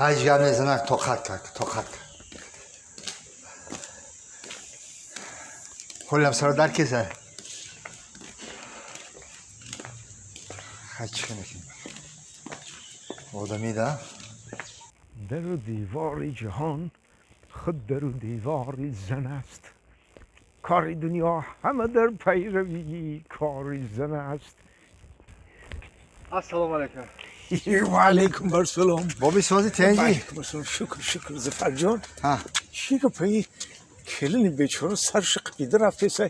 هجگاه میزنن توقت کرد کلم سر در کسه خچ کنه آدمی ده در و دیوار جهان خود در و دیوار زن است کار دنیا همه در پیروی کار زن است. السلام علیکم. و علیکم السلام. بابی سازی تنجی شکر زفر جان. ها چی که پایی کلینی بیچاره سرش قیده رفته سای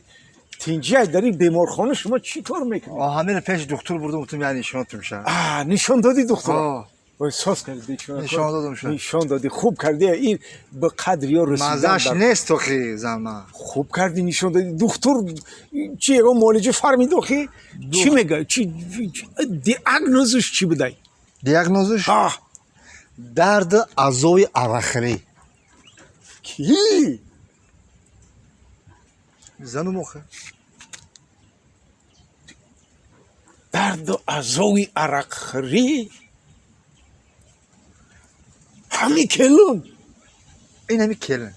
تنجی های داری بیمارخانه شما چی کار میکنی؟ همین پیش دکتر بردم گفتم یعنی نشانت میشه. نشان دادی دکتر؟ وای ساز کردی بیچاره. نشان دادم شد. نشان دادی خوب کردی این به قدری ها رسیدن. مزهش نیست تو خی زمان. خوب کردی نشان دادی دکتر چی اگه معالجه فرمید خی؟ چی میگه؟ چی دیاگنوزش چی بدهی؟ دیاگنوزش؟ درد اعضای اراخری. کی؟ زن و مخه. درد اعضای اراخری؟ همی کلون؟ این همی کلون.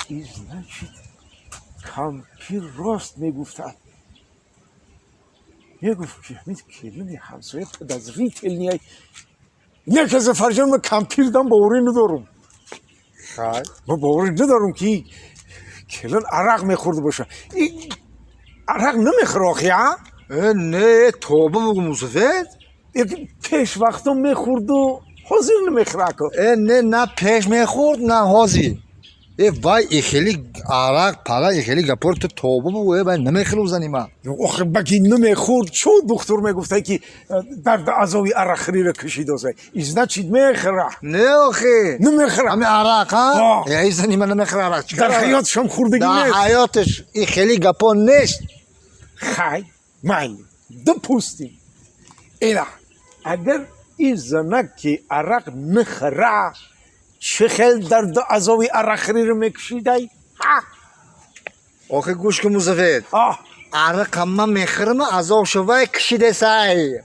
این значит کامپیر راست میگفتن. میگفت که همین کلونی همسایه подозрительный. نه که زفر جان من کامپیر دم باوری ندارم. خای. من باوری ندارم که کلون عرق میخورده باشه. این عرق نمیخوره آخی ها؟ نه توبه بگو موسفید. پیش وقتا میخورد و حاضر نمیخوره که. نه پیش میخورد نه حاضر. وای ایخیلی عرق پلا ایخیلی گپور تو توبه بگو باید نمیخوره بزنی ما. آخه بگی نمیخورد چون دکتر میگفته که درد اعضای اراخری را کشیده است. این значит میخوره. نه آخه. نمیخوره. همه عرق ها؟ ای زنی من نمیخوره عرق. در حیاتش هم خوردگی نیست. در حیاتش ایخیلی گپور نیست. خای من допустим. اینا اگر این زنک که عرق نخوره چه خیلی درد اعضای اراخری رو میکشیده؟ آخه گوش که موسفید. عرق همه میخورم اعضا شوی کشیده سای.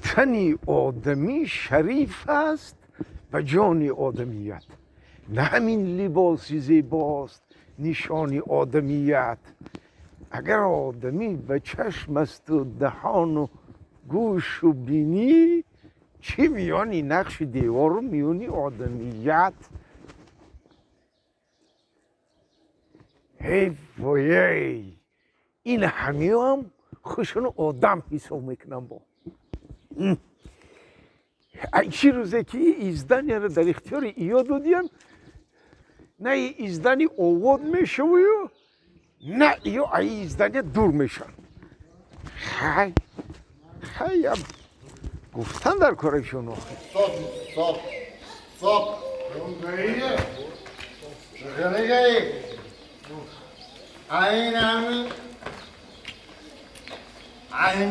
تنی آدمی شریف است و جان آدمیت. نه همین لباسی زیباست نشانی آدمیت. اگر آدمی به چشم است و دهان و گوش و بینی چی میانی نقش دیوار رو میانی آدمیت. وای این همی هم خوشون آدم حساب میکنم با چی روزه که این ایزدن رو در اختیار ایا دادیم نه این ایزدن آواد میشه و نه یا ایزدن دور میشن. خیلی گفتن در کارشون صاف شکلی گئی این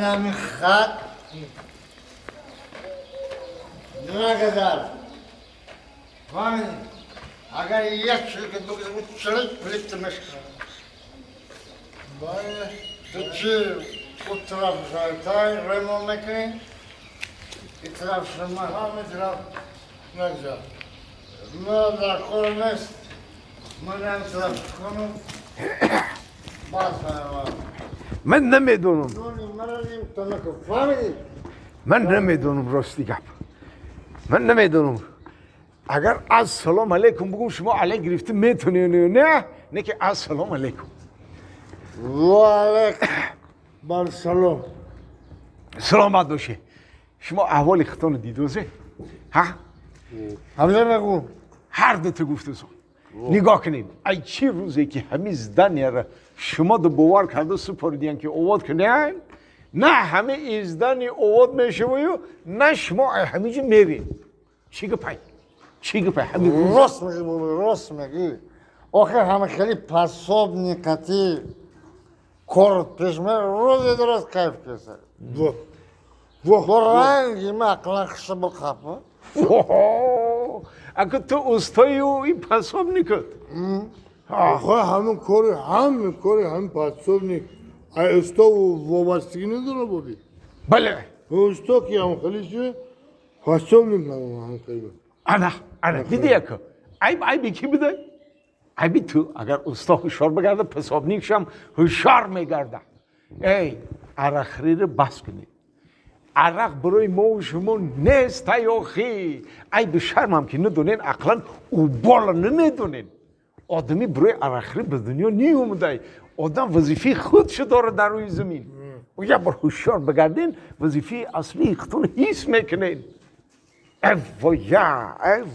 همی خط نگذار فهمیدی اگر یک شرکت بگذار بود چرا پلیت مشکل باید تو چی اون طرف شایتای ریمون میکنی این طرف شما همه طرف نگذار ما در خور نیست من هم طرف کنم باز من نمیدونم. فهمیدی؟ من نمیدونم راستی گپ. من نمیدونم. اگر از سلام علیکم بگم شما علیک گرفته میتونی نه که از سلام علیکم. و علیکم بر سلام. سلامت باشه. شما احوال ختان دیدوزه؟ همزه بگو. هر دو تا گفته سو. نگاه کنید. ای چی روزی که همین زدن را شما دو باور کرده سپردین که اواد کنین نه همه ایزدن اواد میشه و نه شما همیشه میرین. چی گپی؟ راست میگی بابا راست میگی. آخه همه خیلی پساب نیکتی کارت پیش میره روزی درست کیف کسه. با رنگی مقلقش بخفه. اگه تو استایی و این پساب نکد آخه همین کاری همین پاسوبنیک استا وابستگی نداره بودی بله استا که هم خیلی چه پاسوبنیک هم خیلی انا دیدی که ای بی کی بده ای بی تو اگر استا هوشیار بگرده پسابنیکش هم هوشیار میگرده ای عرقری رو بس کنید عرق برای ما و شما نیست تایاخی ای به شرم هم که ندونین اقلا او بالا نمیدونین آدمی برای عرقری به دنیا نی اومده آدم وظیفه خودش داره در روی زمین و یه بار هوشیار بگردین وظیفه اصلی خودتون حس میکنین ای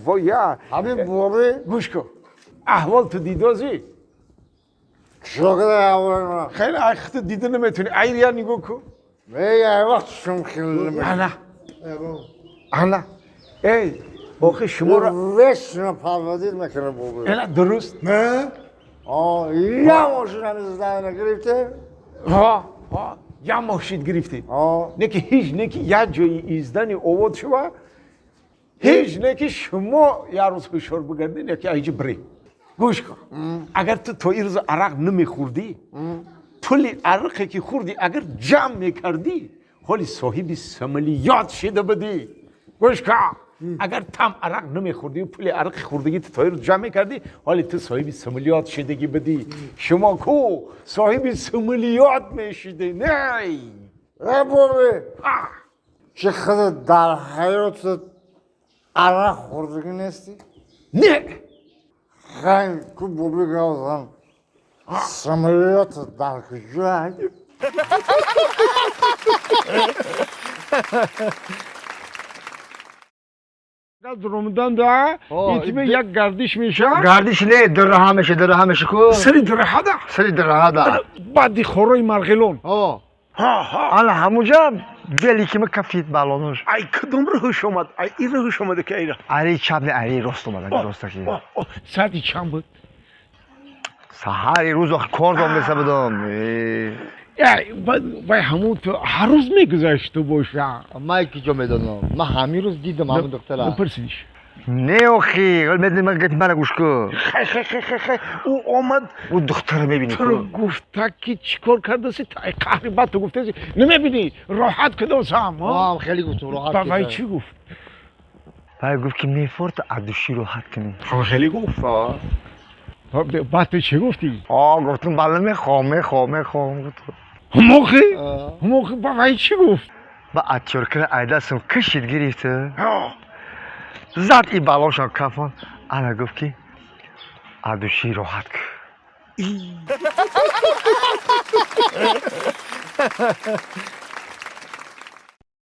ویا همین بابی گوش کن احوال تو دیدازی شاگرد اول من خیلی اخت دیده نمیتونی ای ریا نگو کن یه وقت شم خیلی انا انا ای آخه شما را وش پروادید میکنه بابی انا درست نه یه ماشین هنوز ده نگرفته ها یا ماشین گرفتید نه که هیچ نه که یه جایی ایزدنی آورد شما هیچ نه که شما یه روز هوشیار بگردین یکی ایجی بری گوش کن اگر تو این روز عرق نمیخوردی پولی عرقی که خوردی اگر جمع میکردی حالی صاحبی سملیات شده بدی گوش کن اگر تم عرق نمیخوردی و پولی عرق خوردگی تو روز جمع میکردی حالی تو صاحبی سملیات شدگی بدی شما کو صاحبی سملیات میشیده نه ای بابی چه خود در حیات عرق خوردگی نیستی؟ نه خیلی که بابی گازم سملیات در کجای از رمضان ده ایتیمه یک گردش میشه گردش نه در همشه کو سری دره هده سری در هذا بعدی خوروی مرغلون ها ها انا همونجا دلی که مکفید بالونش ای کدوم رو هوش اومد ای این رو هوش اومده که ایره علی چپ نه علی راست اومد راست کی ساعتی چند بود سحری روز کار دارم مثلا بدم وای همون تو هر روز میگذاشت تو باشه ما کی جو میدونم ما همین روز دیدم همون دکتر بپرسیدیش نه اخی قلبت من گفت من گوش کو خی او آمد او دکتر میبینی تو رو گفته که چیکار کرده سی تا قهری بعد تو گفته سی نمیبینی راحت کدام سام هم خیلی گفت راحت وای چی گفت گفت که میفورد عدوشی راحت کنی خیلی گفت بعد تو چی گفتی گفتم بالا میخوام هموخی وای چی گفت با اتشورکر ایداسم کشید گرفته زد این بالاشم کفان انا گفت که عدوشی راحت کن